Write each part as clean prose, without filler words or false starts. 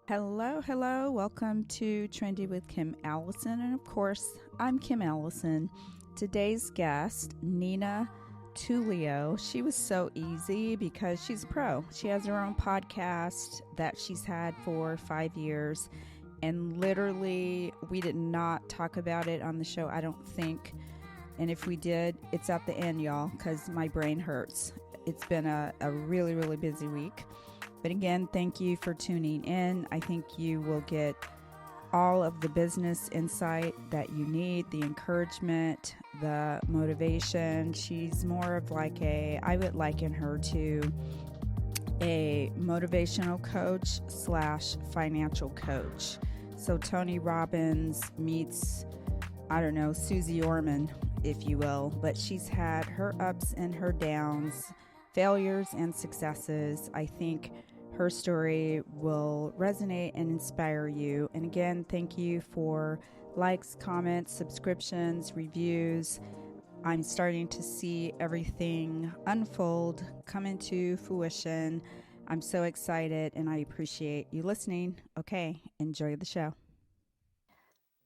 Hello, hello. Welcome to Trendy with Kim Allison. And of course, I'm Kim Allison. Today's guest, Nina Tulio. She was so easy because she's a pro. She has her own podcast that she's had for 5 years. And literally, we did not talk about it on the show, I don't think. And if we did, it's at the end, y'all, because my brain hurts. It's been a really, really busy week. But again, thank you for tuning in. I think you will get all of the business insight that you need, the encouragement, the motivation. She's more of I would liken her to a motivational coach / financial coach. So Tony Robbins meets, I don't know, Susie Orman, if you will. But she's had her ups and her downs, failures and successes. I think her story will resonate and inspire you. And again, thank you for likes, comments, subscriptions, reviews. I'm starting to see everything unfold, come into fruition. I'm so excited and I appreciate you listening. Okay, enjoy the show.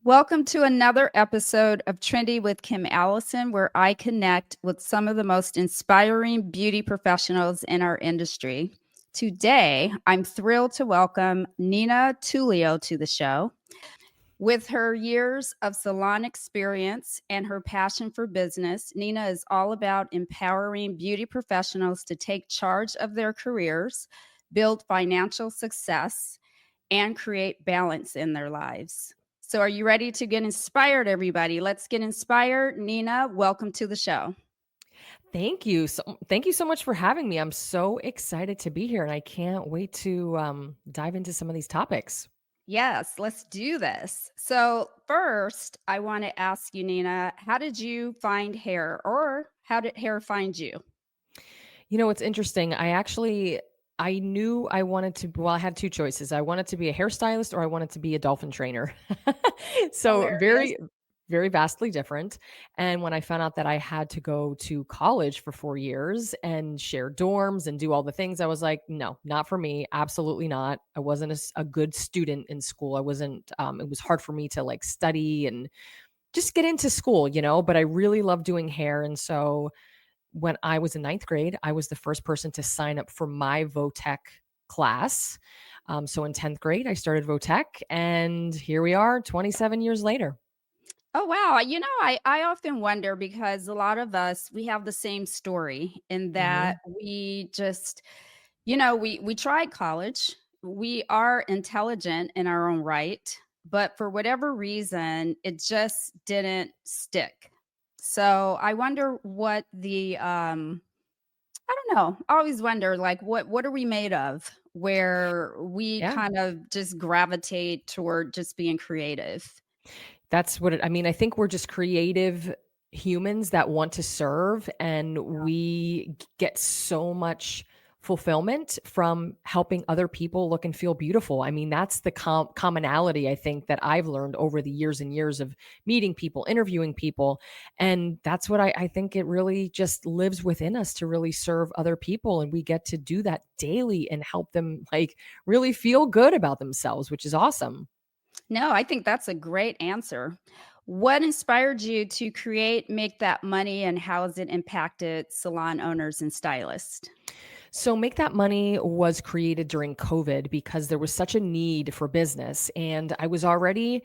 Welcome to another episode of Trendy with Kim Allison, where I connect with some of the most inspiring beauty professionals in our industry. Today, I'm thrilled to welcome Nina Tulio to the show. With her years of salon experience and her passion for business, Nina is all about empowering beauty professionals to take charge of their careers, build financial success, and create balance in their lives. So, are you ready to get inspired, everybody? Let's get inspired. Nina, welcome to the show. Thank you so much for having me. I'm so excited to be here and I can't wait to dive into some of these topics. Yes, let's do this. So, first, I want to ask you, Nina, how did you find hair or how did hair find you? You know, what's interesting. I knew I wanted to, well, I had two choices. I wanted to be a hairstylist or I wanted to be a dolphin trainer. So Hilarious. very vastly different. And when I found out that I had to go to college for 4 years and share dorms and do all the things, I was like, no, not for me. Absolutely not. I wasn't a good student in school. I wasn't, it was hard for me to like study and just get into school, but I really love doing hair. And so when I was in ninth grade, I was the first person to sign up for my Votech class. So in 10th grade, I started Votech, and here we are 27 years later. Oh, wow. I often wonder because a lot of us, we have the same story in that Hmm. we just, we tried college. We are intelligent in our own right, but for whatever reason, it just didn't stick. So I wonder what I don't know. I always wonder like what are we made of where we Yeah. kind of just gravitate toward just being creative. I mean, I think we're just creative humans that want to serve, and we get so much fulfillment from helping other people look and feel beautiful. I mean, that's the commonality I think that I've learned over the years and years of meeting people, interviewing people. And that's what I think it really just lives within us to really serve other people. And we get to do that daily and help them like really feel good about themselves, which is awesome. No, I think that's a great answer. What inspired you to create Make That Money and how has it impacted salon owners and stylists? So Make That Money was created during COVID because there was such a need for business. And I was already,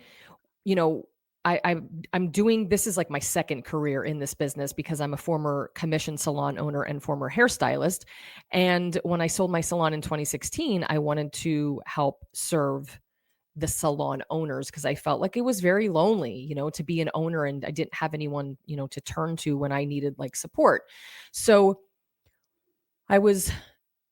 you know, I'm doing this is like my second career in this business because I'm a former commission salon owner and former hairstylist. And when I sold my salon in 2016, I wanted to help serve the salon owners because I felt like it was very lonely, to be an owner and I didn't have anyone, to turn to when I needed like support. So I was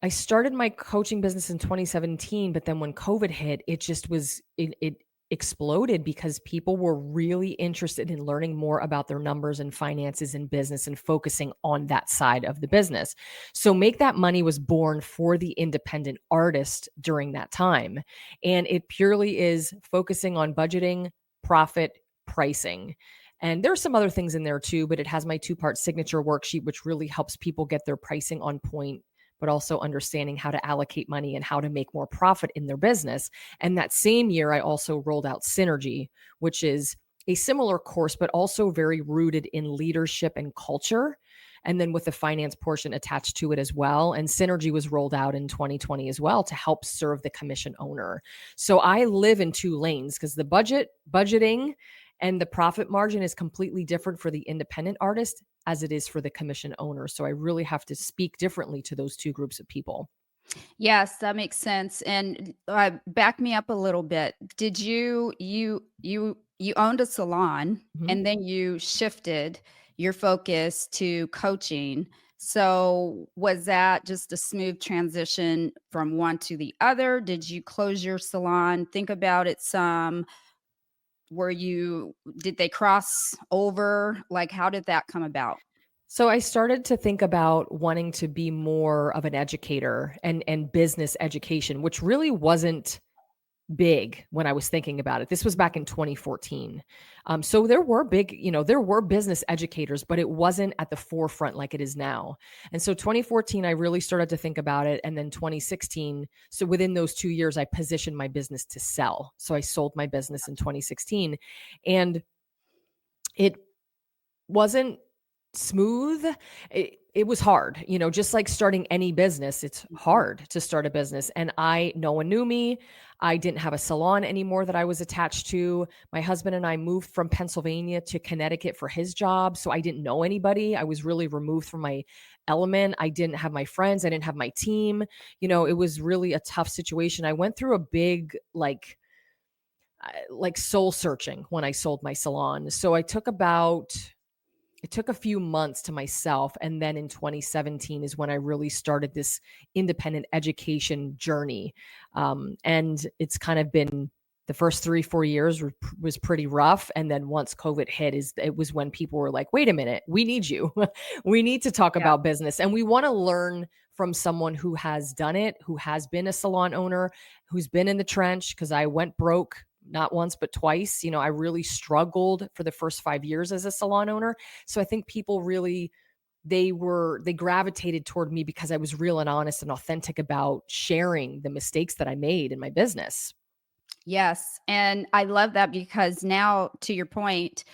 I started my coaching business in 2017, but then when COVID hit, it exploded because people were really interested in learning more about their numbers and finances and business and focusing on that side of the business. So Make That Money was born for the independent artist during that time. And it purely is focusing on budgeting, profit, pricing. And there's some other things in there too, but it has my two-part signature worksheet, which really helps people get their pricing on point but also understanding how to allocate money and how to make more profit in their business. And that same year, I also rolled out Synergy, which is a similar course, but also very rooted in leadership and culture. And then with the finance portion attached to it as well. And Synergy was rolled out in 2020 as well to help serve the commission owner. So I live in two lanes because the budgeting and the profit margin is completely different for the independent artist as it is for the commission owner. So I really have to speak differently to those two groups of people. Yes, that makes sense. And back me up a little bit. Did you owned a salon Mhm. and then you shifted your focus to coaching. So was that just a smooth transition from one to the other? Did you close your salon? Think about it some. Did they cross over? Like how did that come about? So I started to think about wanting to be more of an educator and business education, which really wasn't big when I was thinking about it. This was back in 2014. So there were big, there were business educators, but it wasn't at the forefront like it is now. And so 2014, I really started to think about it. And then 2016, so within those 2 years, I positioned my business to sell. So I sold my business in 2016. And it wasn't smooth. It was hard, just like starting any business, it's Mhm. hard to start a business. And no one knew me. I didn't have a salon anymore that I was attached to. My husband and I moved from Pennsylvania to Connecticut for his job. So I didn't know anybody. I was really removed from my element. I didn't have my friends. I didn't have my team. It was really a tough situation. I went through a big, like soul searching when I sold my salon. So it took a few months to myself. And then in 2017 is when I really started this independent education journey. And it's kind of been the first 3, 4 years was pretty rough. And then once COVID hit, it was when people were like, wait a minute, we need you. We need to talk Yeah. about business. And we want to learn from someone who has done it, who has been a salon owner, who's been in the trench, because I went broke not once, but twice. I really struggled for the first 5 years as a salon owner. So I think people really they gravitated toward me because I was real and honest and authentic about sharing the mistakes that I made in my business. Yes, and I love that because now, to your point,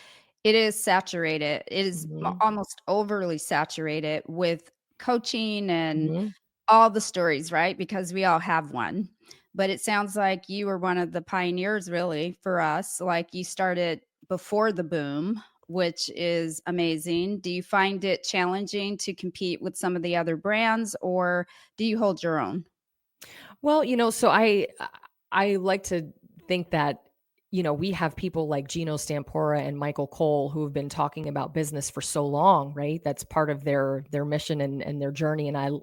it is saturated. It is Mhm. almost overly saturated with coaching and Mhm. all the stories, right? Because we all have one. But it sounds like you were one of the pioneers, really, for us. Like you started before the boom, which is amazing. Do you find it challenging to compete with some of the other brands, or do you hold your own? Well, so I like to think that we have people like Gino Stampora and Michael Cole who have been talking about business for so long, right? That's part of their mission and their journey. And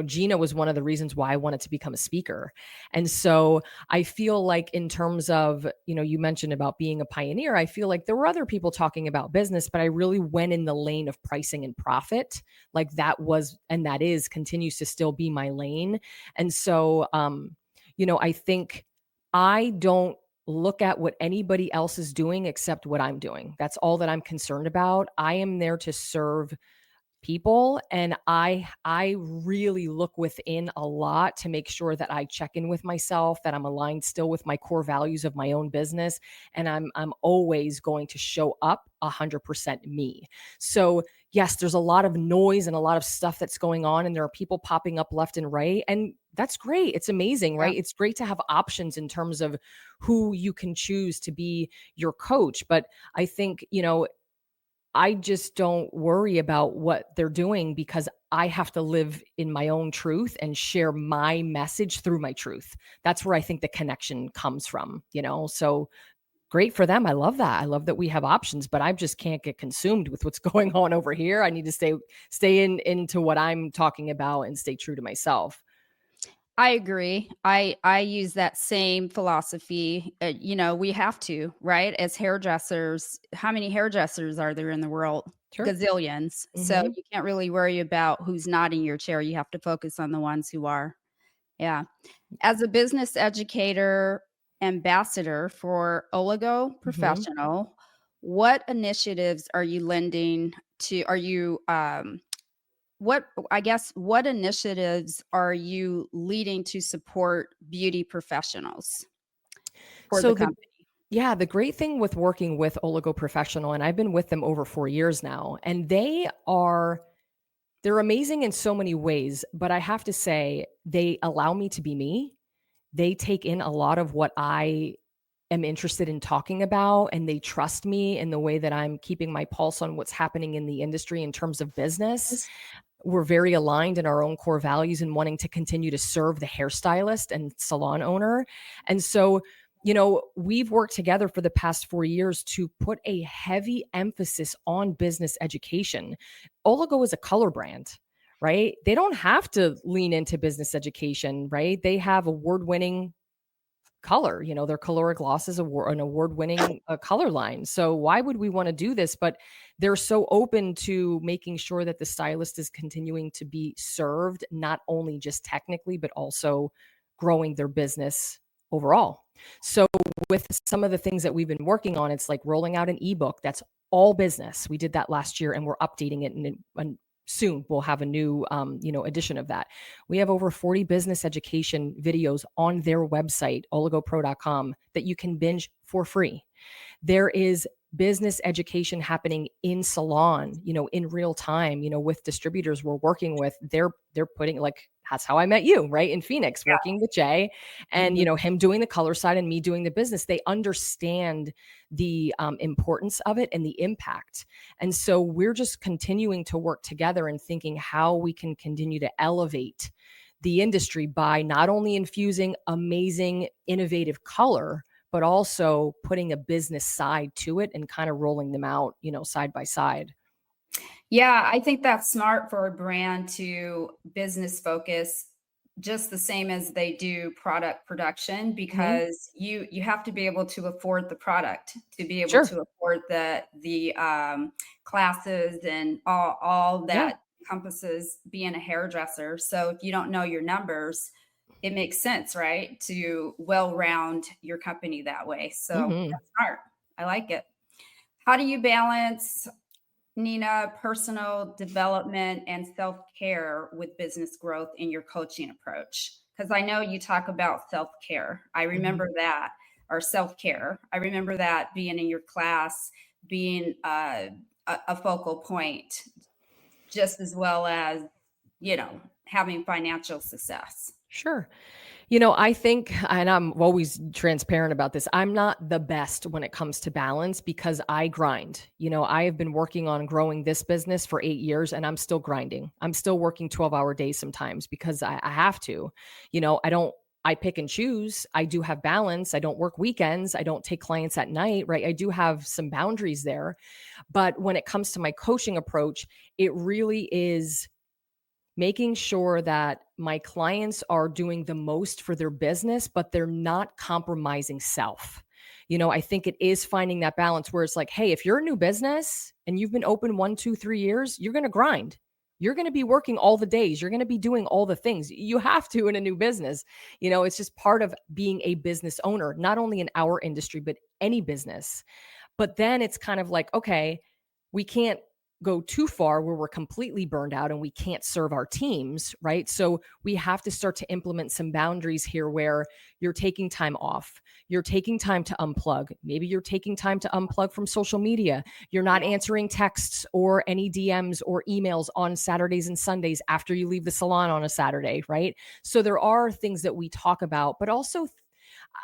Gino was one of the reasons why I wanted to become a speaker. And so I feel like in terms of, you mentioned about being a pioneer, I feel like there were other people talking about business, but I really went in the lane of pricing and profit. Like that was, and that is, continues to still be my lane. And so, I think I don't look at what anybody else is doing except what I'm doing. That's all that I'm concerned about. I am there to serve people, and I really look within a lot to make sure that I check in with myself, that I'm aligned still with my core values of my own business, and I'm always going to show up 100% me. So yes, there's a lot of noise and a lot of stuff that's going on, and there are people popping up left and right, and that's great. It's amazing, Yeah. right? It's great to have options in terms of who you can choose to be your coach. But I think, I just don't worry about what they're doing because I have to live in my own truth and share my message through my truth. That's where I think the connection comes from. So great for them. I love that. I love that we have options, but I just can't get consumed with what's going on over here. I need to stay into what I'm talking about and stay true to myself. I agree. I use that same philosophy. We have to, right? As hairdressers, how many hairdressers are there in the world? Sure. Gazillions. So Mhm. you can't really worry about who's not in your chair. You have to focus on the ones who are. Yeah. As a business educator, ambassador for Oligo Mhm. Professional, what initiatives are you lending to? Are you what initiatives are you leading to support beauty professionals for the So company? the great thing with working with Oligo Professional, and I've been with them over 4 years now, and they're amazing in so many ways, but I have to say they allow me to be me. They take in a lot of what I am interested in talking about, and they trust me in the way that I'm keeping my pulse on what's happening in the industry in terms of business. We're very aligned in our own core values and wanting to continue to serve the hairstylist and salon owner. And so, we've worked together for the past 4 years to put a heavy emphasis on business education. Oligo is a color brand, right? They don't have to lean into business education, right? They have award-winning color. Their Colora Gloss is an award-winning color line. So why would we want to do this? But they're so open to making sure that the stylist is continuing to be served, not only just technically, but also growing their business overall. So with some of the things that we've been working on, it's like rolling out an ebook that's all business. We did that last year, and we're updating it, and soon we'll have a new edition of that. We have over 40 business education videos on their website, oligopro.com, that you can binge for free. There is business education happening in Salon, in real time, with distributors we're working with. They're putting, like, that's how I met you, right? In Phoenix, working with Jay, and, him doing the color side and me doing the business. They understand the importance of it and the impact. And so we're just continuing to work together and thinking how we can continue to elevate the industry by not only infusing amazing, innovative color, but also putting a business side to it and kind of rolling them out, side by side. Yeah, I think that's smart for a brand to business focus just the same as they do product production, Mm-hmm. because you have to be able to afford the product, to be able Sure. to afford the classes and all Yeah. that encompasses being a hairdresser. So if you don't know your numbers, it makes sense, right, to well round your company that way. So Mm-hmm. that's smart. I like it. How do you balance, Nina, personal development and self care with business growth in your coaching approach? Because I know you talk about self care. I Mm-hmm. remember that, or self care. I remember that being in your class, being a focal point, just as well as, having financial success. Sure. I think, and I'm always transparent about this, I'm not the best when it comes to balance because I grind. I have been working on growing this business for 8 years and I'm still grinding. I'm still working 12-hour days sometimes because I have to. I pick and choose. I do have balance. I don't work weekends. I don't take clients at night, right? I do have some boundaries there. But when it comes to my coaching approach, it really is making sure that my clients are doing the most for their business, but they're not compromising self. I think it is finding that balance where it's like, hey, if you're a new business and you've been open 1, 2, 3 years, you're going to grind. You're going to be working all the days. You're going to be doing all the things you have to in a new business. It's just part of being a business owner, not only in our industry, but any business. But then it's kind of like, okay, we can't go too far where we're completely burned out and we can't serve our teams, right? So we have to start to implement some boundaries here where you're taking time off. You're taking time to unplug. Maybe you're taking time to unplug from social media. You're not answering texts or any DMs or emails on Saturdays and Sundays after you leave the salon on a Saturday, right? So there are things that we talk about, but also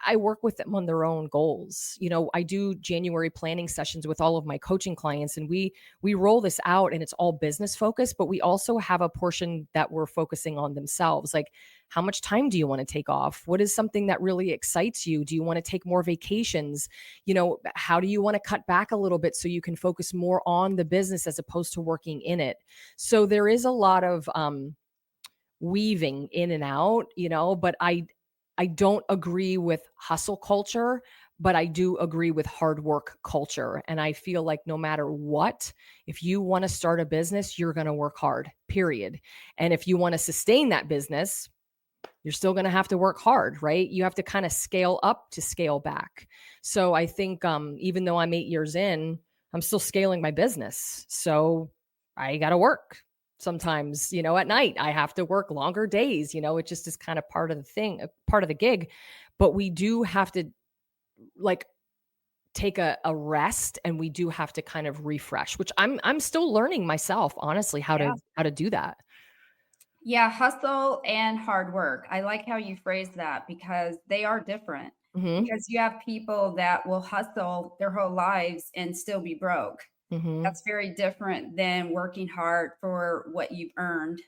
I work with them on their own goals. I do January planning sessions with all of my coaching clients and we roll this out and it's all business focused, but we also have a portion that we're focusing on themselves. Like, how much time do you want to take off? What is something that really excites you? Do you want to take more vacations? How do you want to cut back a little bit so you can focus more on the business as opposed to working in it? So there is a lot of weaving in and out, but I don't agree with hustle culture, but I do agree with hard work culture. And I feel like no matter what, if you want to start a business, you're going to work hard, period. And if you want to sustain that business, you're still going to have to work hard, right? You have to kind of scale up to scale back. So I think even though I'm 8 years in, I'm still scaling my business. So I got to work. sometimes, at night. I have to work longer days, it just is kind of part of the thing, part of the gig. But we do have to like take a rest, and we do have to kind of refresh, which I'm still learning myself, honestly, Yeah. how to do that. Yeah, hustle and hard work. I like how you phrase that because they are different. Mhm. Because you have people that will hustle their whole lives and still be broke. Mhm. That's very different than working hard for what you've earned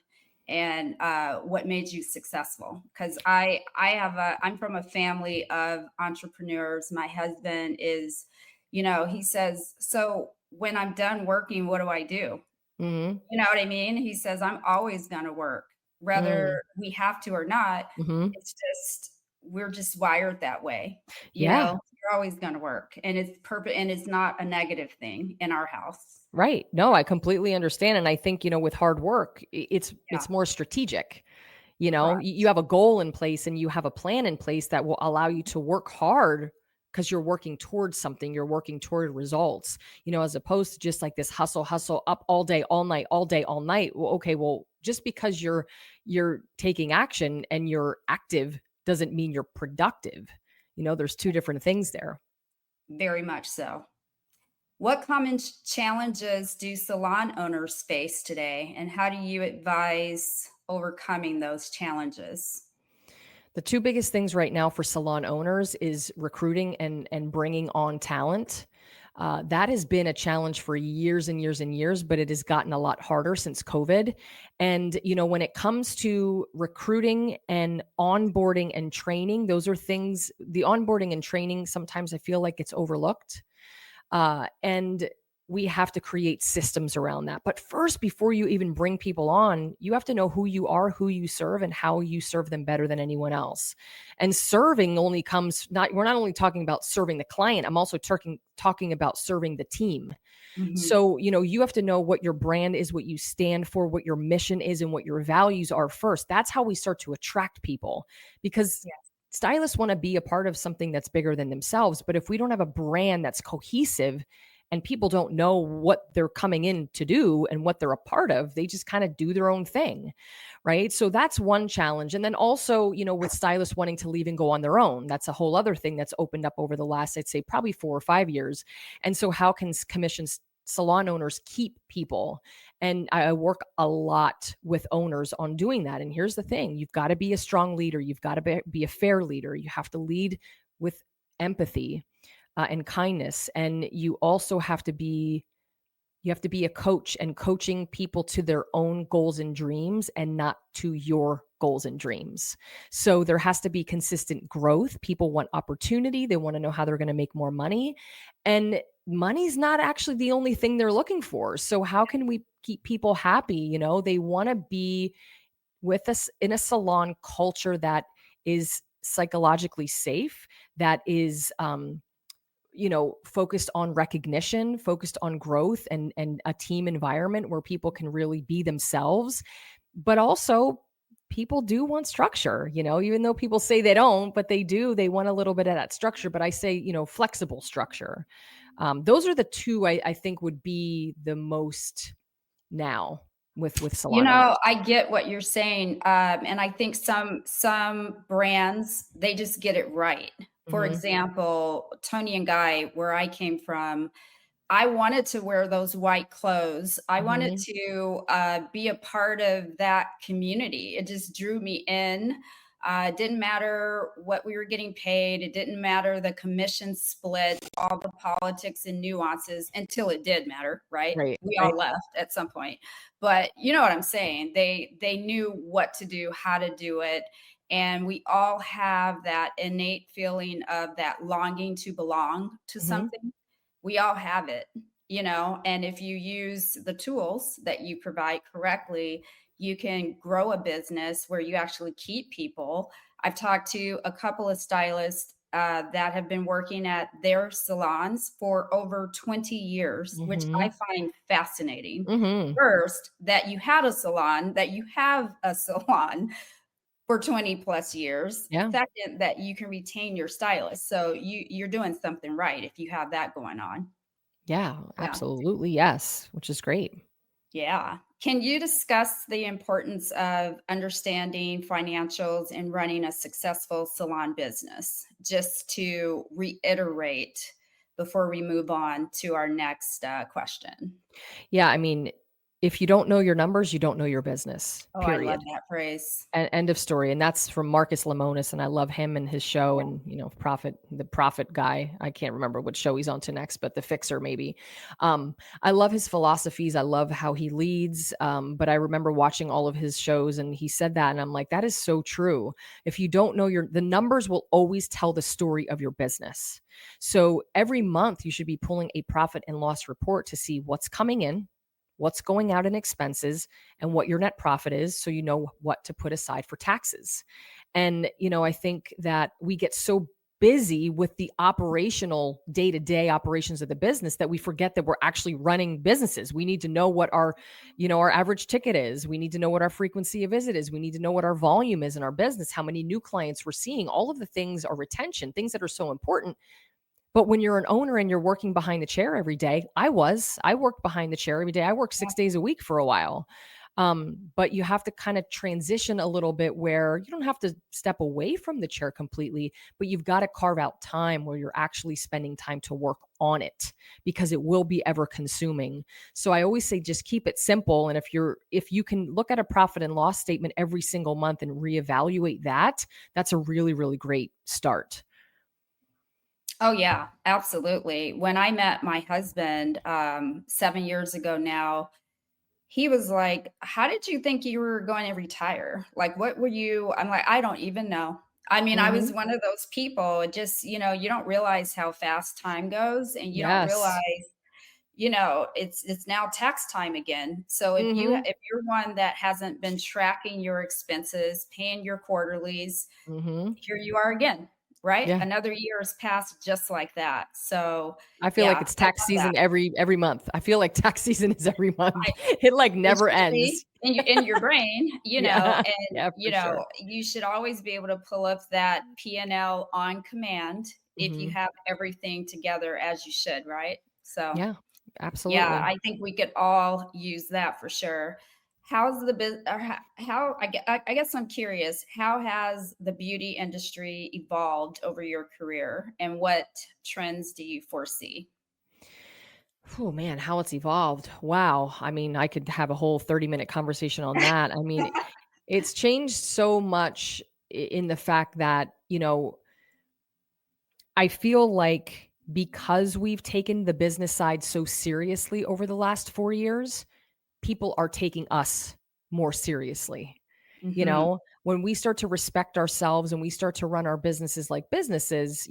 and what made you successful. Because I'm from a family of entrepreneurs. My husband is, he says, so when I'm done working, what do I do? Mhm. You know what I mean? He says, I'm always going to work, whether Mm. we have to or not. Mhm. It's just, we're just wired that way. Yeah. You're always going to work and and it's not a negative thing in our house. Right. No, I completely understand, and I think, with hard work, Yeah, it's more strategic. You correct. have a goal in place, and you have a plan in place that will allow you to work hard because you're working towards something, you're working toward results, as opposed to just like this hustle up all day, all night, all day, all night. Well, okay, well, just because you're taking action and you're active doesn't mean you're productive. There's two different things there. Very much so. What common challenges do salon owners face today, and how do you advise overcoming those challenges? The two biggest things right now for salon owners is recruiting and bringing on talent. That has been a challenge for years and years and years, but it has gotten a lot harder since COVID. And when it comes to recruiting and onboarding and training, those are things. The onboarding and training, sometimes I feel like it's overlooked, and we have to create systems around that. But first, before you even bring people on, you have to know who you are, who you serve, and how you serve them better than anyone else. And serving only comes not, we're not only talking about serving the client, I'm also talking about serving the team. Hmm. So, you have to know what your brand is, what you stand for, what your mission is, and what your values are first. That's how we start to attract people, because Yes. stylists want to be a part of something that's bigger than themselves. But if we don't have a brand that's cohesive and people don't know what they're coming in to do and what they're a part of, they just kind of do their own thing. Right. So that's one challenge. And then also, with stylists wanting to leave and go on their own, that's a whole other thing that's opened up over the last, I'd say, probably 4 or 5 years. And so, how can commissions salon owners keep people? And I work a lot with owners on doing that. And here's the thing: you've got to be a strong leader, you've got to be a fair leader, you have to lead with empathy, and kindness. And you have to be a coach, and coaching people to their own goals and dreams and not to your goals and dreams. So there has to be consistent growth. People want opportunity. They want to know how they're going to make more money. And money's not actually the only thing they're looking for. So how can we keep people happy? They want to be with us in a salon culture that is psychologically safe, that is focused on recognition, focused on growth, and a team environment where people can really be themselves. But also, people do want structure, even though people say they don't, but they do. They want a little bit of that structure. But I say, flexible structure. Those are the two I think would be the most now with salon owners. I get what you're saying, and I think some brands they just get it right. For Hmm. example, Tony and Guy, where I came from, I wanted to wear those white clothes. I wanted Hmm. to be a part of that community. It just drew me in. It didn't matter what we were getting paid. It didn't matter the commission split, all the politics and nuances until it did matter, right? Right. We Right. all left at some point. But you know what I'm saying? They knew what to do, how to do it. And we all have that innate feeling of that longing to belong to Hmm. something. We all have it, and if you use the tools that you provide correctly, you can grow a business where you actually keep people. I've talked to a couple of stylists that have been working at their salons for over 20 years, which Hmm. I find fascinating. Hmm. First, that you had a salon, that you have a salon for 20 plus years. Yeah. Second, that you can retain your stylist. So you're doing something right if you have that going on. Yeah. Yeah. Absolutely. Yes. Which is great. Yeah. Can you discuss the importance of understanding financials and running a successful salon business? Just to reiterate before we move on to our next question. Yeah, I mean, if you don't know your numbers, you don't know your business, Oh, I love period. that phrase. End of story. And that's from Marcus Lemonis, and I love him and his show. Yeah. And the Prophet guy. I can't remember what show he's on to next, but the Fixer maybe. I love his philosophies. I love how he leads. But I remember watching all of his shows, and he said that, and I'm like, that is so true. If you don't know the numbers will always tell the story of your business. So every month you should be pulling a profit and loss report to see what's coming in, what's going out in expenses, and what your net profit is, so you know what to put aside for taxes. And I think that we get so busy with the operational day-to-day operations of the business that we forget that we're actually running businesses. We need to know what our average ticket is. We need to know what our frequency of visit is. We need to know what our volume is in our business, how many new clients we're seeing. All of the things are retention, things that are so important. But when you're an owner and you're working behind the chair every day, I worked behind the chair every day. I worked 6 days a week for a while. But you have to kind of transition a little bit where you don't have to step away from the chair completely, but you've got to carve out time where you're actually spending time to work on it, because it will be ever consuming. So I always say, just keep it simple. And if you can look at a profit and loss statement every single month and reevaluate that, that's a really, really great start. Oh, yeah, absolutely. When I met my husband 7 years ago now, he was like, "How did you think you were going to retire? Like, what were you?" I'm like, "I don't even know." I mean, I was Mhm. one of those people, it just, you don't realize how fast time goes, and you don't realize, Yes. it's now tax time again. So Mhm. if you're one that hasn't been tracking your expenses, paying your quarterlies, Mhm. here you are again, right? Yeah. Another year has passed just like that. So, I feel like yeah, it's I tax love that. season every month. I feel like tax season is every month. I It, like, It never should be ends. in your brain, Yeah. and, Yeah, for sure. you should always be able to pull up that P&L on command if you Mhm. have everything together as you should, right? So, Yeah, yeah, absolutely. I think we could all use that for sure. How's the bus or how I guess I'm curious, how has the beauty industry evolved over your career, and what trends do you foresee? Oh man, how it's evolved. Wow. I mean, I could have a whole 30-minute conversation on that. I mean, it's changed so much in the fact that, I feel like because we've taken the business side so seriously over the last 4 years, people are taking us more seriously. Mhm. When we start to respect ourselves and we start to run our businesses like businesses,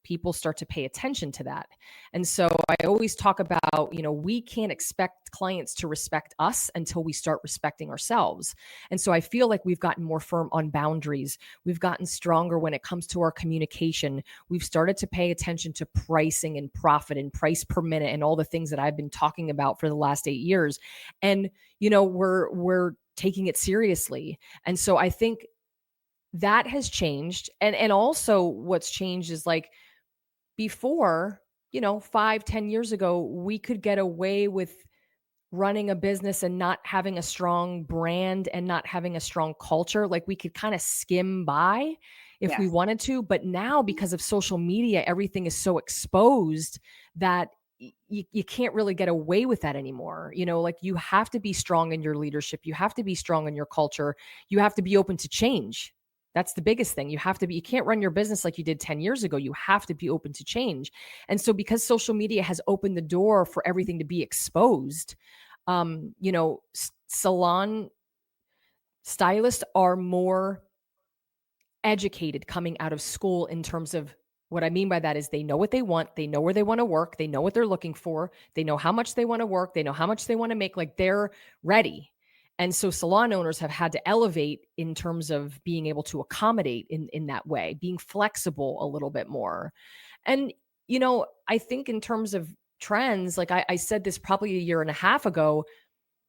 people start to pay attention to that. And so I always talk about, we can't expect clients to respect us until we start respecting ourselves. And so I feel like we've gotten more firm on boundaries. We've gotten stronger when it comes to our communication. We've started to pay attention to pricing and profit and price per minute and all the things that I've been talking about for the last 8 years. And, we're taking it seriously. And so I think that has changed. And also what's changed is, like, before, 5-10 years ago, we could get away with running a business and not having a strong brand and not having a strong culture. Like, we could kind of skim by if we Yes. wanted to. But now, because of social media, everything is so exposed that you can't really get away with that anymore. Like, you have to be strong in your leadership. You have to be strong in your culture. You have to be open to change. That's the biggest thing. You can't run your business like you did 10 years ago. You have to be open to change. And so, because social media has opened the door for everything to be exposed, salon stylists are more educated coming out of school. In terms of, what I mean by that is, they know what they want, they know where they want to work, they know what they're looking for, they know how much they want to work, they know how much they want to make, like, they're ready. And so salon owners have had to elevate in terms of being able to accommodate in that way, being flexible a little bit more. And I think in terms of trends, like, I said this probably a year and a half ago,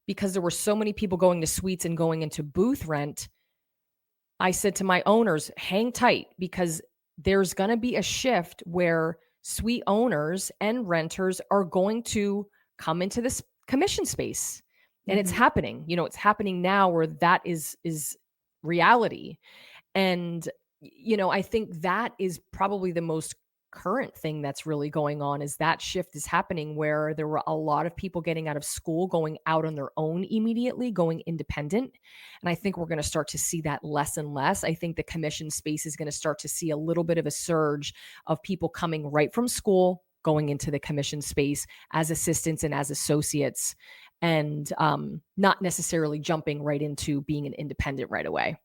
because there were so many people going to suites and going into booth rent. I said to my owners, hang tight, because there's going to be a shift where suite owners and renters are going to come into this commission space. And it's Mhm. happening. It's happening now where that is reality. And, I think that is probably the most current thing that's really going on, is that shift is happening where there were a lot of people getting out of school, going out on their own immediately, going independent. And I think we're going to start to see that less and less. I think the commission space is going to start to see a little bit of a surge of people coming right from school, going into the commission space as assistants and as associates, and not necessarily jumping right into being an independent right away.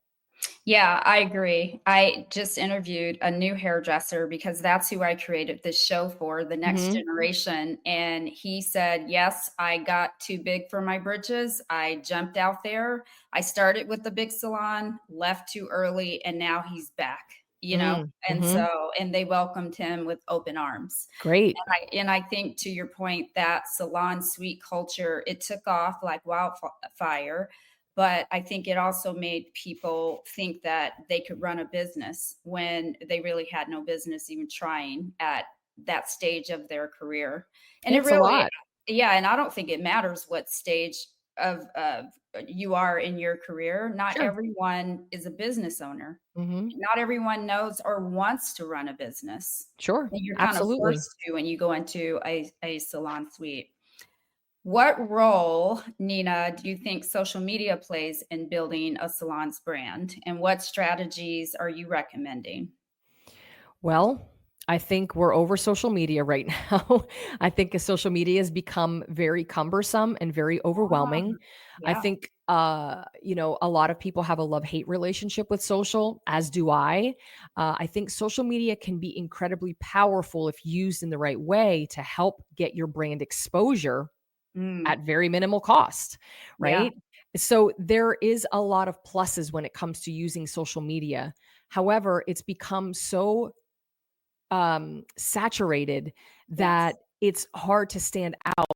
Yeah, I agree. I just interviewed a new hairdresser because that's who I created this show for, the next Mhm. generation. And he said, yes, I got too big for my britches. I jumped out there. I started with the big salon, left too early, and now he's back, you know? Mm, And mhm. and they welcomed him with open arms. Great. And I think to your point, that salon suite culture, it took off like wildfire. But I think it also made people think that they could run a business when they really had no business even trying at that stage of their career. And it It's a really, lot. yeah, and I don't think it matters what stage of you are in your career. Not Sure. everyone is a business owner. Mhm. Not everyone knows or wants to run a business. Sure. And you're kind of Absolutely. forced to when you go into a salon suite. What role, Nina, do you think social media plays in building a salon's brand? And what strategies are you recommending? Well, I think we're over social media right now. I think social media has become very cumbersome and very Ah, overwhelming. I yeah. think a lot of people have a love-hate relationship with social, as do I. I think social media can be incredibly powerful if used in the right way to help get your brand exposure Mm, at very minimal cost, yeah. right? So there is a lot of pluses when it comes to using social media. However, it's become so saturated that Yes. it's hard to stand out.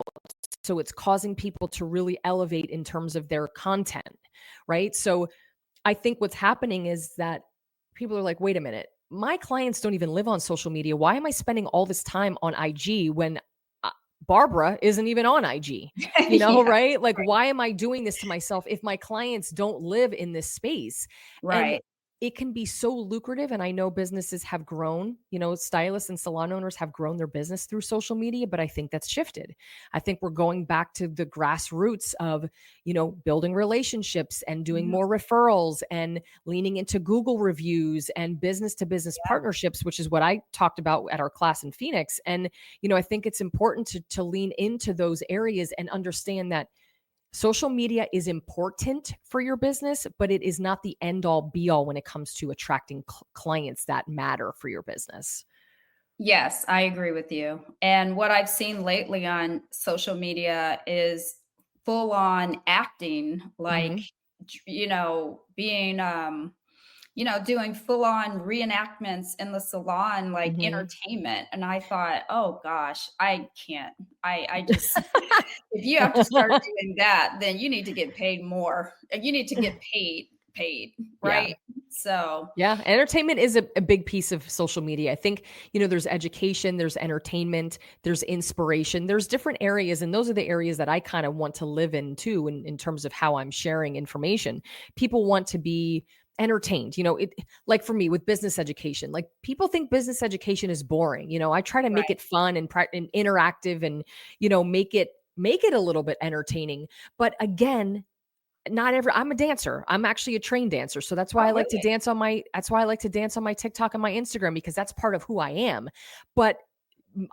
So it's causing people to really elevate in terms of their content, right? So I think what's happening is that people are like, wait a minute, my clients don't even live on social media. Why am I spending all this time on IG when uh, Barbara isn't even on IG? Yeah. Right? Like, why am I doing this to myself if my clients don't live in this space? And Right. it can be so lucrative. And I know businesses have grown, stylists and salon owners have grown their business through social media, but I think that's shifted. I think we're going back to the grassroots of building relationships and doing Mhm. more referrals and leaning into Google reviews and business to business Yeah. partnerships, which is what I talked about at our class in Phoenix. And, I think it's important to lean into those areas and understand that social media is important for your business, but it is not the end all be all when it comes to attracting clients that matter for your business. Yes, I agree with you. And what I've seen lately on social media is full on acting, like, Mhm. being, doing full on reenactments in the salon, like Mhm. entertainment. And I thought, oh gosh, I can't. I just, if you have to start doing that, then you need to get paid more. And you need to get paid, Yeah. right? So, Yeah, entertainment is a big piece of social media. I think, there's education, there's entertainment, there's inspiration, there's different areas. And those are the areas that I kind of want to live in too, in terms of how I'm sharing information. People want to be entertained. Like for me with business education, like people think business education is boring. I try to make right, it fun and interactive and, make it a little bit entertaining. But again, not every I'm a dancer. I'm actually a trained dancer. So that's why oh, I like to really? dance on my that's why I like to dance on my TikTok and my Instagram because that's part of who I am. But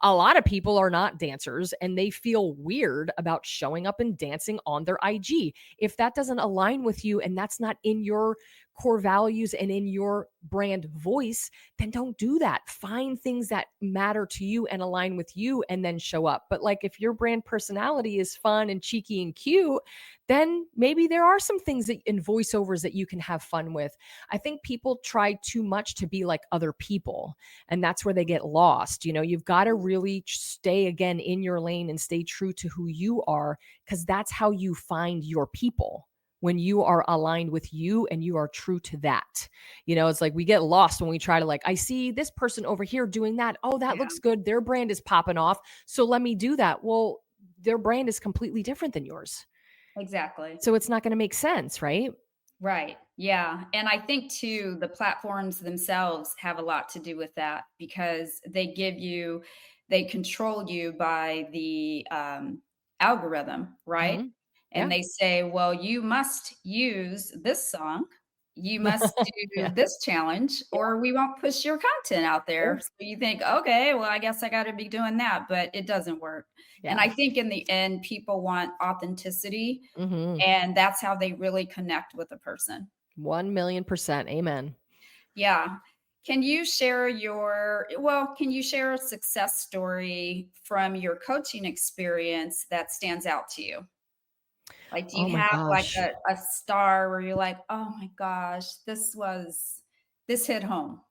a lot of people are not dancers and they feel weird about showing up and dancing on their IG. If that doesn't align with you and that's not in your core values and in your brand voice, then don't do that. Find things that matter to you and align with you and then show up. But like if your brand personality is fun and cheeky and cute, then maybe there are some things that in voiceovers that you can have fun with. I think people try too much to be like other people and that's where they get lost. You've got to really stay again in your lane and stay true to who you are because that's how you find your people when you are aligned with you and you are true to that. It's like we get lost when we try to like, I see this person over here doing that. Oh, that Yeah. looks good. Their brand is popping off. So let me do that. Well, their brand is completely different than yours. Exactly. So it's not going to make sense, right? Right. Yeah. And I think too, the platforms themselves have a lot to do with that because they control you by the algorithm, right? Hmm. And Yeah. they say, well, you must use this song, you must do Yeah. this challenge, Yeah. or we won't push your content out there. Sure. So you think, okay, well, I guess I got to be doing that, but it doesn't work. And Yeah. I think in the end, people want authenticity, Hmm. and that's how they really connect with a person. 1,000,000%. Amen. Yeah. Can you share a success story from your coaching experience that stands out to you? Like, do you Oh my have like gosh. a star where you're like, oh my gosh, this hit home?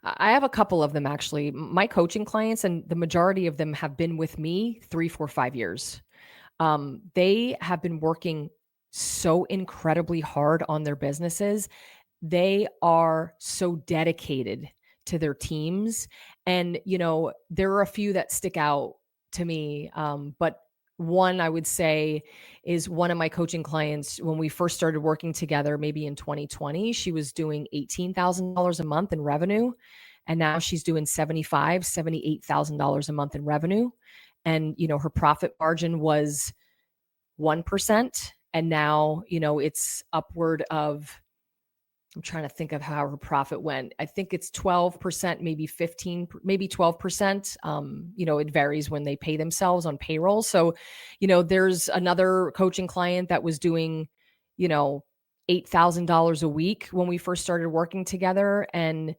I have a couple of them actually. My coaching clients, and the majority of them have been with me 3, 4, 5 years. They have been working so incredibly hard on their businesses. They are so dedicated to their teams. And, there are a few that stick out to me. But one I would say is one of my coaching clients, when we first started working together, maybe in 2020, she was doing $18,000 a month in revenue. And now she's doing $78,000 a month in revenue. And, her profit margin was 1%. And now, it's upward of, I'm trying to think of how her profit went. I think it's 12%, maybe 15, maybe 12%. It varies when they pay themselves on payroll. So, there's another coaching client that was doing, you know, $8,000 a week when we first started working together. And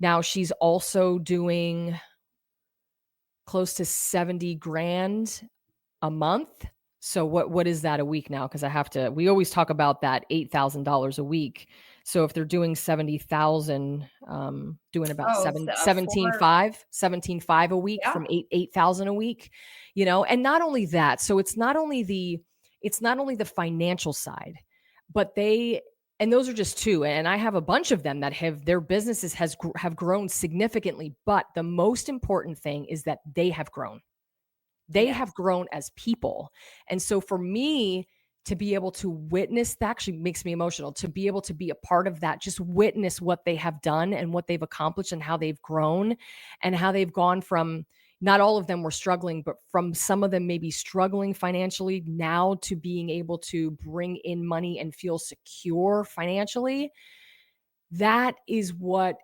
now she's also doing close to 70 grand a month. So what is that a week now? Because we always talk about that $8,000 a week. So if they're doing 70,000, doing about Oh, seven, so seventeen for five, 17,500 a week yeah. from 8,000 a week, and not only that, so it's not only the financial side, but and those are just two. And I have a bunch of them that have their businesses have grown significantly. But the most important thing is that they Yes. have grown as people. And so for me to be able to witness that actually makes me emotional, to be able to be a part of that, just witness what they have done and what they've accomplished and how they've grown and how they've gone from, not all of them were struggling, but from some of them maybe struggling financially now to being able to bring in money and feel secure financially. That is what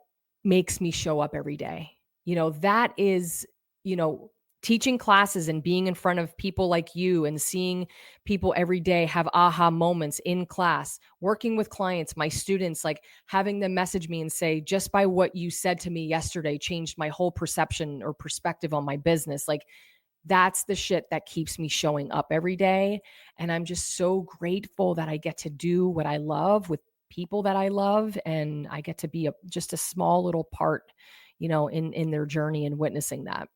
makes me show up every day. That is, you know, teaching classes and being in front of people like you and seeing people every day have aha moments in class, working with clients, my students, like having them message me and say, just by what you said to me yesterday changed my whole perception or perspective on my business. Like, that's the shit that keeps me showing up every day. And I'm just so grateful that I get to do what I love with people that I love. And I get to be just a small little part, in their journey and witnessing that.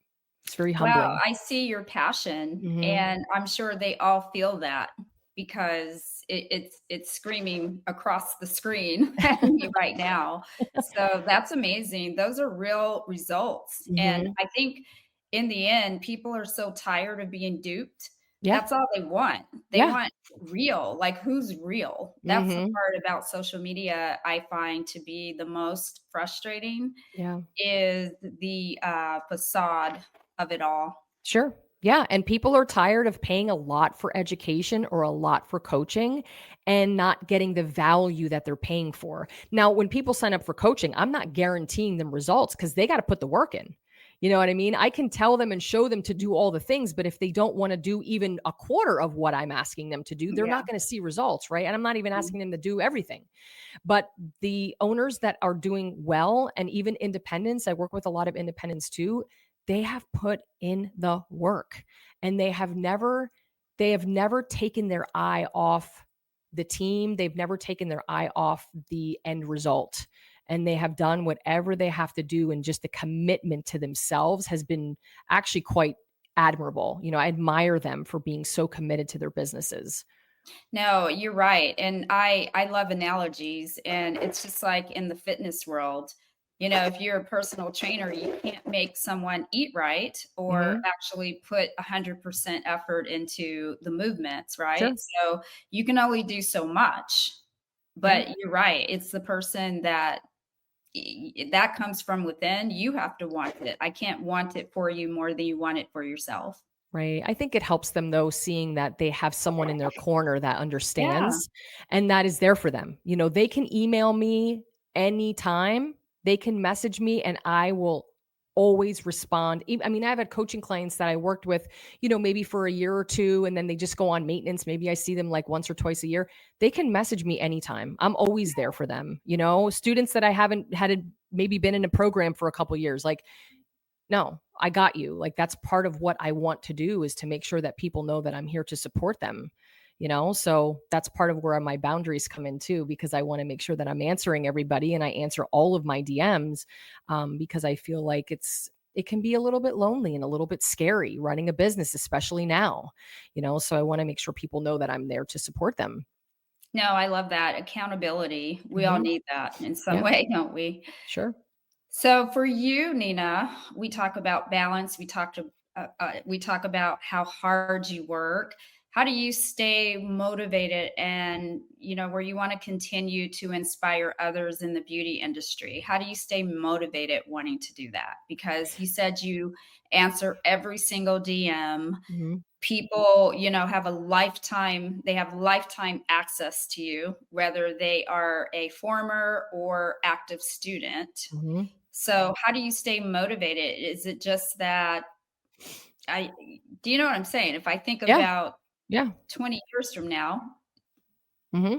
It's very Wow, humbling. I see your passion, Hmm. and I'm sure they all feel that because it's screaming across the screen at me right now. So that's amazing. Those are real results, and Hmm. I think in the end, people are so tired of being duped. Yeah. That's all they want. They Yeah. want real, like who's real? That's the Hmm. part about social media I find to be the most frustrating Yeah. is the facade of it all. Sure. Yeah. And people are tired of paying a lot for education or a lot for coaching and not getting the value that they're paying for. Now, when people sign up for coaching, I'm not guaranteeing them results because they got to put the work in. You know what I mean? I can tell them and show them to do all the things, but if they don't want to do even a quarter of what I'm asking them to do, they're Yeah. not going to see results, right? And I'm not even asking them to do everything. But the owners that are doing well, and even independents, I work with a lot of independents too, they have put in the work and they have never taken their eye off the team. They've never taken their eye off the end result. And they have done whatever they have to do. And just the commitment to themselves has been actually quite admirable. I admire them for being so committed to their businesses. No, you're right. And I love analogies, and it's just like in the fitness world. If you're a personal trainer, you can't make someone eat right or Hmm. actually put 100% effort into the movements, right? Sure. So you can only do so much. Yeah. But you're right. It's the person that comes from within. You have to want it. I can't want it for you more than you want it for yourself. Right. I think it helps them though, seeing that they have someone in their corner that Yeah. understands and that is there for them. They can email me anytime, they can message me, and I will always respond. I mean, I've had coaching clients that I worked with, maybe for a year or two, and then they just go on maintenance. Maybe I see them like once or twice a year. They can message me anytime. I'm always there for them. Students that I haven't maybe been in a program for a couple years, like, no, I got you. Like, that's part of what I want to do, is to make sure that people know that I'm here to support them, So that's part of where my boundaries come in too, because I want to make sure that I'm answering everybody and I answer all of my DMs, because I feel like it can be a little bit lonely and a little bit scary running a business, especially now, so I want to make sure people know that I'm there to support them. No, I love that. Accountability. We all Hmm. need that in some Yeah, way, don't we? sure. So for you, Nina, we talk about balance. We talk about how hard you work. How do you stay motivated and where you want to continue to inspire others in the beauty industry? How do you stay motivated wanting to do that? Because you said you answer every single DM. Hmm. People, they have lifetime access to you, whether they are a former or active student. Hmm. So how do you stay motivated? Is it just that I do you know what I'm saying? If I think Yeah. about Yeah. 20 years from now, Hmm.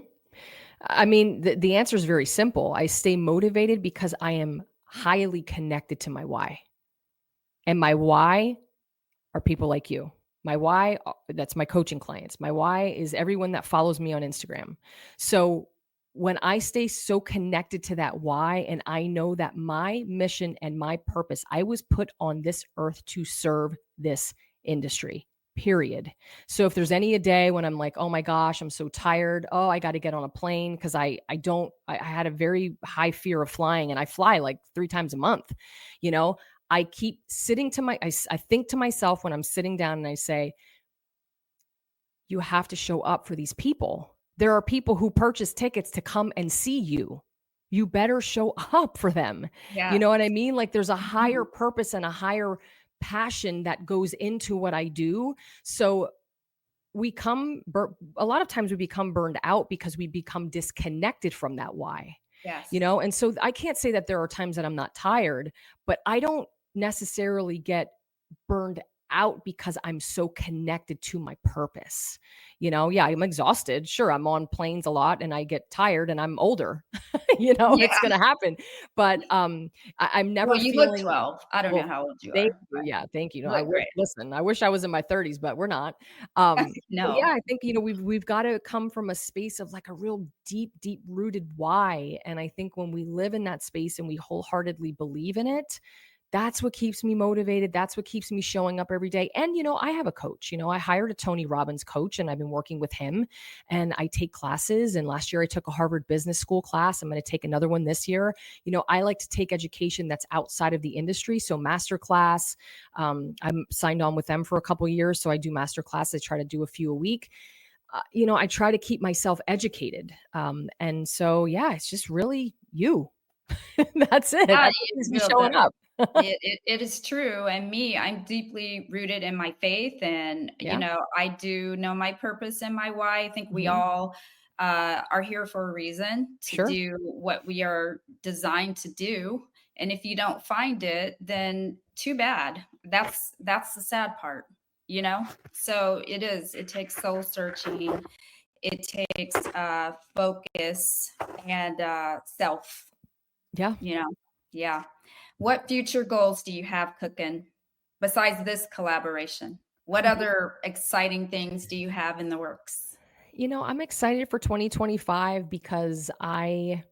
I mean, the answer is very simple. I stay motivated because I am highly connected to my why. And my why are people like you. My why, that's my coaching clients. My why is everyone that follows me on Instagram. So when I stay so connected to that why, and I know that my mission and my purpose, I was put on this earth to serve this industry. Period. So if there's any a day when I'm like, oh my gosh, I'm so tired. Oh, I got to get on a plane because I had a very high fear of flying, and I fly like 3 times a month. You know, I keep sitting to I think to myself when I'm sitting down and I say, you have to show up for these people. There are people who purchase tickets to come and see you. You better show up for them. You yes. know what I mean? Like, there's a higher Mhm. purpose and a higher passion that goes into what I do. So a lot of times we become burned out because we become disconnected from that why. Yes. And so I can't say that there are times that I'm not tired, but I don't necessarily get burned out because I'm so connected to my purpose. Yeah, I'm exhausted. Sure, I'm on planes a lot and I get tired and I'm older. Yeah. It's going to happen. But I'm Well, never you look feeling 12. I don't know well. how old you Thank are, you. but Yeah, thank you. you I look wish great. listen, I wish I was in my 30s, but we're not. But yeah, No. I think, we've got to come from a space of like a real deep rooted why. And I think when we live in that space and we wholeheartedly believe in it, that's what keeps me motivated. That's what keeps me showing up every day. And, I have a coach. I hired a Tony Robbins coach and I've been working with him, and I take classes. And last year I took a Harvard Business School class. I'm going to take another one this year. I like to take education that's outside of the industry. So master class, I'm signed on with them for a couple of years. So I do master classes. I try to do a few a week. I try to keep myself educated. And so, yeah, it's just really you. That's it. Yeah, That's what it's keeps me real showing good. up. It is true, and me, I'm deeply rooted in my faith, and, Yeah. I do know my purpose and my why. I think we Mhm. all, are here for a reason to Sure. do what we are designed to do, and if you don't find it, then too bad. That's the sad part, you know? So it takes soul searching, it takes, focus and, self, Yeah. you know? Yeah. What future goals do you have cooking besides this collaboration? What Y other exciting things do you have in the works? I'm excited for 2025 because I'm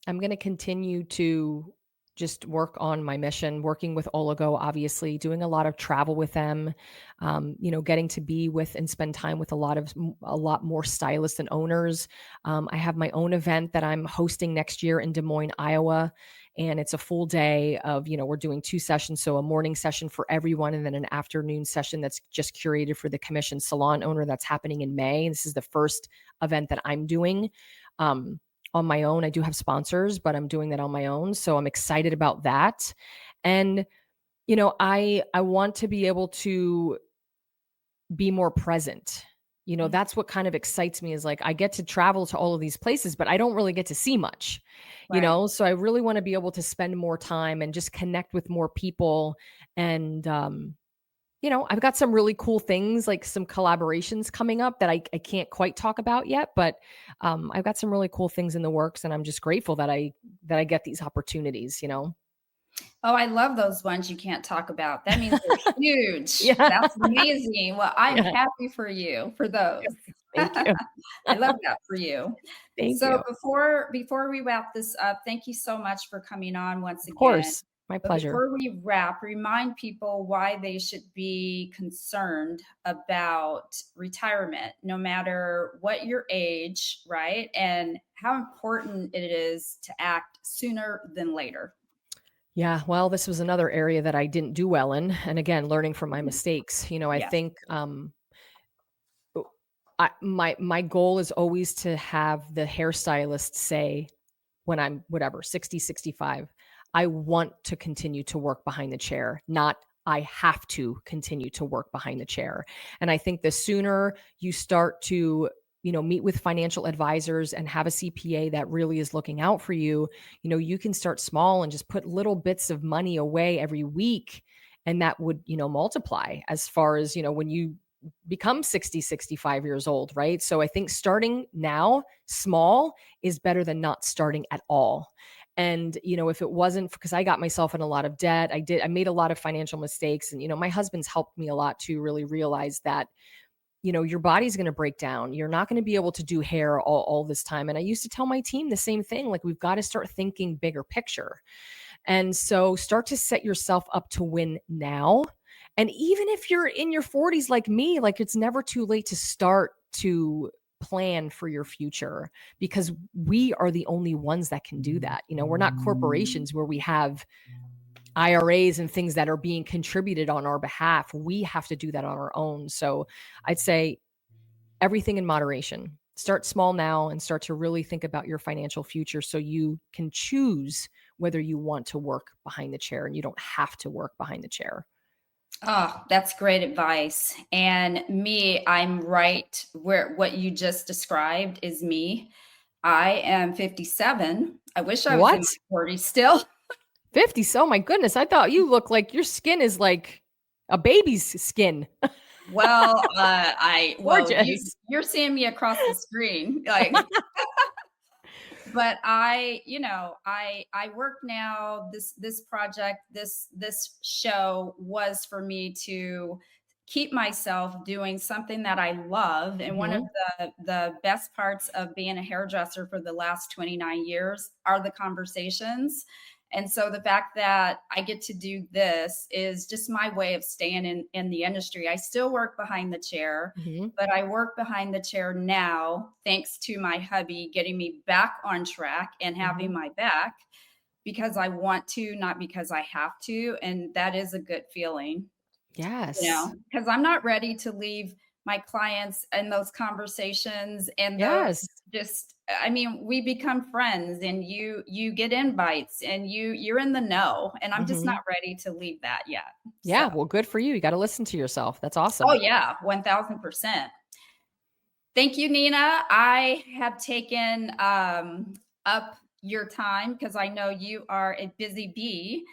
going to continue to just work on my mission, working with Oligo, obviously, doing a lot of travel with them, getting to be with and spend time with a lot more stylists and owners. I have my own event that I'm hosting next year in Des Moines, Iowa. And it's a full day of, we're doing 2 sessions. So a morning session for everyone and then an afternoon session that's just curated for the commission salon owner. That's happening in May. This is the first event that I'm doing on my own. I do have sponsors, but I'm doing that on my own. So I'm excited about that. And, I want to be able to be more present. That's what kind of excites me, is like I get to travel to all of these places, but I don't really get to see much, Right. so I really want to be able to spend more time and just connect with more people. And, I've got some really cool things, like some collaborations coming up that I can't quite talk about yet, but I've got some really cool things in the works, and I'm just grateful that I get these opportunities. Oh, I love those ones you can't talk about. That means they're huge. Yeah. That's amazing. Well, I'm Yeah. happy for you for those. Thank you. I love that for you. Thank So you. before we wrap this up, thank you so much for coming on once Of again. course. My But pleasure. before we wrap, remind people why they should be concerned about retirement, no matter what your age, right? And how important it is to act sooner than later. Yeah, well, this was another area that I didn't do well in, and again, learning from my mistakes. I Yes. think my goal is always to have the hairstylist say, when I'm whatever 60, 65, I want to continue to work behind the chair, not I have to continue to work behind the chair. And I think the sooner you start to meet with financial advisors and have a CPA that really is looking out for you, you can start small and just put little bits of money away every week, and that would multiply as far as when you become 60, 65 years old, right? So I think starting now small is better than not starting at all. And, if it wasn't because I got myself in a lot of debt, I made a lot of financial mistakes. And, my husband's helped me a lot to really realize that, your body's going to break down. You're not going to be able to do hair all this time. And I used to tell my team the same thing, like, we've got to start thinking bigger picture. And so start to set yourself up to win now. And even if you're in your 40s like me, like, it's never too late to start to plan for your future, because we are the only ones that can do that. We're not corporations where we have IRAs and things that are being contributed on our behalf. We have to do that on our own. So I'd say everything in moderation. Start small now and start to really think about your financial future so you can choose whether you want to work behind the chair, and you don't have to work behind the chair. Oh, that's great advice. And me, I'm right where what you just described is me. I am 57. I wish I was in What? my 40s still. 50? Oh my goodness. I thought you look like your skin is like a baby's skin. Gorgeous. You're seeing me across the screen. Like, but I work now. This project, this show was for me to keep myself doing something that I love. And one of Mhm. the best parts of being a hairdresser for the last 29 years are the conversations. And so the fact that I get to do this is just my way of staying in the industry. I still work behind the chair, Mhm. but I work behind the chair now, thanks to my hubby getting me back on track and having Mhm. my back, because I want to, not because I have to. And that is a good feeling, Yes. because I'm not ready to leave my clients and those conversations and those Yes. just, I mean, we become friends and you get invites and you're in the know, and I'm just not Mhm. ready to leave that yet. Yeah, So, well, good for you. You gotta listen to yourself. That's oh awesome. yeah, 1000%. Thank you, Nina. I have taken up your time because I know you are a busy bee.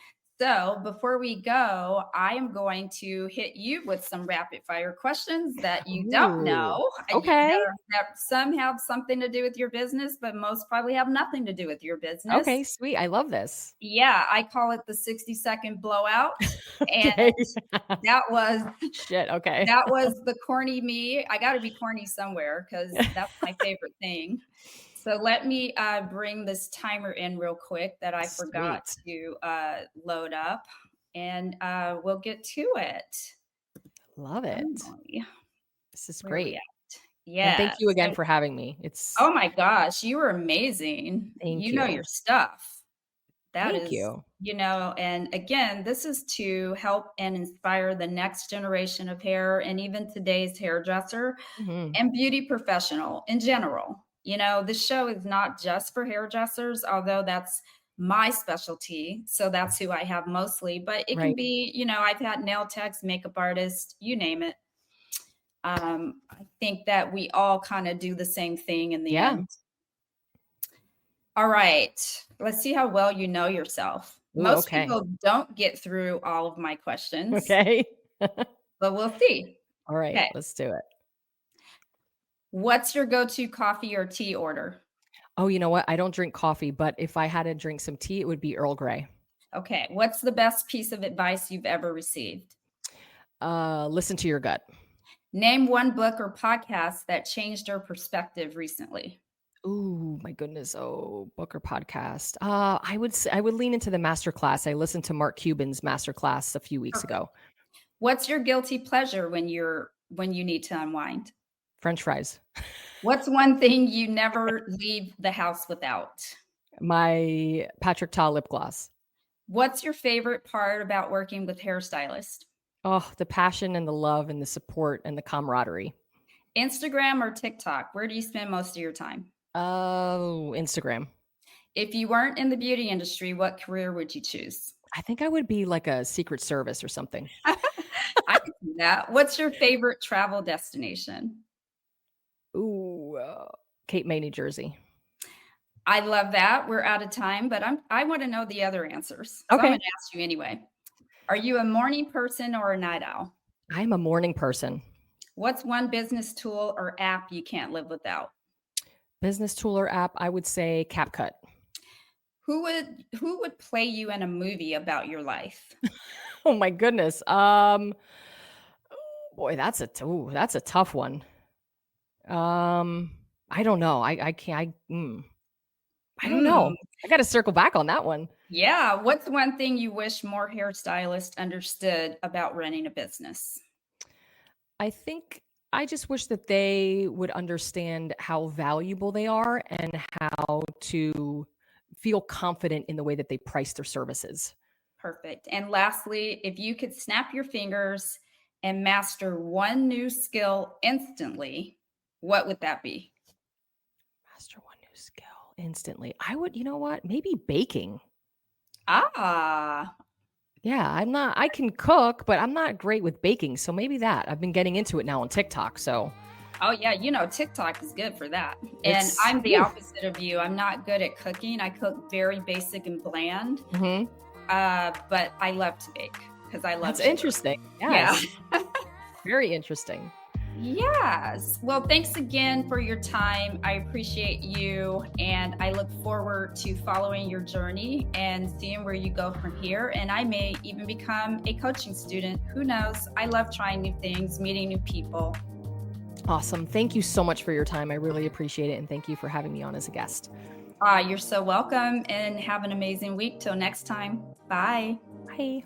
So before we go, I am going to hit you with some rapid fire questions that you don't Ooh. know. Okay. That some have something to do with your business, but most probably have nothing to do with your business. Okay, sweet. I love this. Yeah, I call it the 60-second blowout. And Okay. that was Shit, okay. that was the corny me. I gotta be corny somewhere because that's my favorite thing. So let me, bring this timer in real quick that I forgot Sweet. to, load up, and, we'll get to it. Love it. Finally. This is Where are we great. at? And thank Yes. you again And for having me. It's oh my gosh, you were amazing. Thank You know you. your stuff. That Thank is, you. and again, this is to help and inspire the next generation of hair and even today's hairdresser Mhm. and beauty professional in general. This show is not just for hairdressers, although that's my specialty. So that's who I have mostly, but it can Right. be, I've had nail techs, makeup artists, you name it. I think that we all kind of do the same thing in the Yeah. end. All right. Let's see how well you know yourself. Ooh, Most okay. people don't get through all of my questions, Okay. but we'll see. All right, Okay. let's do it. What's your go to coffee or tea order? Oh, you know what? I don't drink coffee, but if I had to drink some tea, it would be Earl Grey. Okay. What's the best piece of advice you've ever received? Listen to your gut. Name one book or podcast that changed your perspective recently. Ooh, my goodness. Oh, book or podcast. I would say I would lean into the master class. I listened to Mark Cuban's master class a few weeks Perfect. ago. What's your guilty pleasure when you need to unwind? French fries. What's one thing you never leave the house without? My Patrick Ta lip gloss. What's your favorite part about working with hairstylist? Oh, the passion and the love and the support and the camaraderie. Instagram or TikTok? Where do you spend most of your time? Oh, Instagram. If you weren't in the beauty industry, what career would you choose? I think I would be like a secret service or something. I can see that. What's your favorite travel destination? Ooh, Cape May, New Jersey. I love that. We're out of time, but I want to know the other answers. So I'm going Okay. to ask you anyway. Are you a morning person or a night owl? I'm a morning person. What's one business tool or app you can't live without? Business tool or app, I would say CapCut. Who would play you in a movie about your life? Oh my goodness. Boy, that's a tough one. I don't know. I can't. I don't Mm, know. I got to circle back on that one. yeah. What's one thing you wish more hairstylists understood about running a business? I think I just wish that they would understand how valuable they are and how to feel confident in the way that they price their services. Perfect. And lastly, if you could snap your fingers and master one new skill instantly, what would that be? Master one new skill instantly. I would, you know what? Maybe baking. Ah, Yeah, I can cook, but I'm not great with baking. So maybe that. I've been getting into it now on TikTok. So oh yeah, TikTok is good for that. And it's, I'm the whew. opposite of you. I'm not good at cooking. I cook very basic and bland, Mhm. but I love to bake because I love That's sugar. interesting. Yeah. Yes. Very interesting. Yes. Well, thanks again for your time. I appreciate you. And I look forward to following your journey and seeing where you go from here. And I may even become a coaching student. Who knows? I love trying new things, meeting new people. Awesome. Thank you so much for your time. I really appreciate it. And thank you for having me on as a guest. You're so welcome and have an amazing week. Till next time. Bye. Bye.